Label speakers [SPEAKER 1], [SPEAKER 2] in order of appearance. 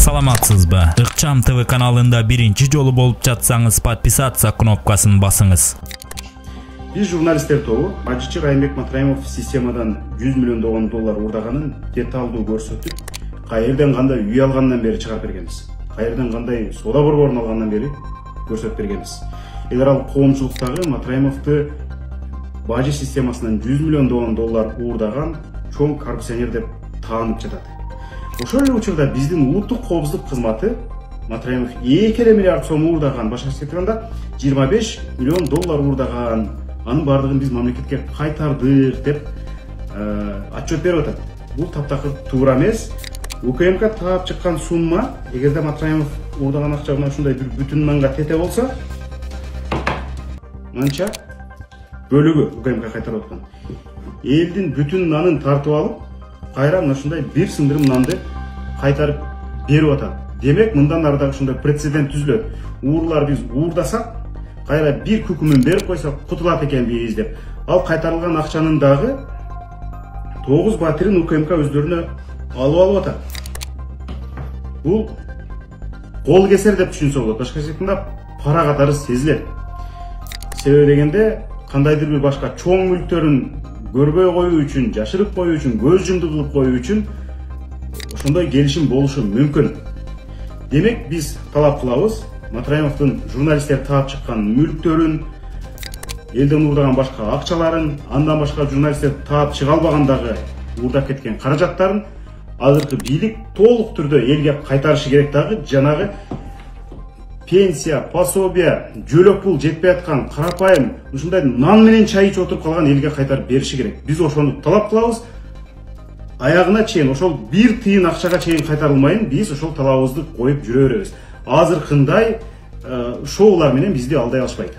[SPEAKER 1] Саламатсызбы? Ыкчам ТВ каналында биринчи жолу болуп жатсаңыз, подписаться кнопкасын басыңыз.
[SPEAKER 2] Biz jurnalistler тобу Бажичи Райымбек Матраимов системадан 100 миллион доллар урдаганын деталдуу көрсөтүп, кайерден кандай үй алгандан бери чыгарып бергенбиз. Кайерден кандай соода борборун алгандан бери көрсөтүп бергенбиз. Эгер ал коомчулуктагы Матраимовду Бажи системасынан 100 миллион доллар урдаган чоң коррупционер деп таанып жатат. Ошол эле учурда биздин улуттук коопсуздук кызматы Матраимов 2 миллиард сом урдаган, башкача айтканда 25 миллион доллар урдаган. Анын бардыгын биз мамлекетке кайтардык деп отчет берип атат. Бул таптакыр туура эмес. УКМК таап чыккан сумма, эгерде Матраимов урдаган акча мына ушундай бир бүтүн нанга тете болсо, манча бөлүгү УКМК кайтарып аткан. Элдин бүтүн нанын тартып алып, кайра мына ушундай бир сындырым нанды кайтарып берип атат. Демек, мындан ары дагы ушундай прецедент түзүлөт. Уурлар биз уурдасак, кайра бир күкүмүн берип койсок кутулат экенбиз деп. Ал кайтарылган акчанын дагы 9 батирин УКМК өздөрүнө алып атат. Бул кол кесер деп түшүнсө болот. Башкача айтканда пара катары сезилет. Себеби дегенде кандайдыр бир башка чоң мүлктөрүн көрбөй коюу үчүн, жашырып коюу үчүн, көз жумду кылып коюу үчүн ошондой келишим болушу мүмкүн. Демек, биз талап кылабыз, Матраимовдун журналисттер таап чыккан мүлктөрүн, элден урдаган башка акчаларын, андан башка журналисттер таап чыга албагандагы урдап кеткен каражаттарын азыркы бийлик толук түрдө элге кайтарышы керек. Дагы жанагы пенсия, пособия, жөлөк пул жетпей аткан карапайым ушундай нан менен чай ичип отуруп калган элге кайтарып бериши керек. Биз ошону талап кылабыз. Аягына чейин, ошол бир тыйын акчага чейин кайтарылмайын, биз ошол талабыбызды коюп жүрө беребиз. Азыркындай шоулар менен бизди алдай алышпайт.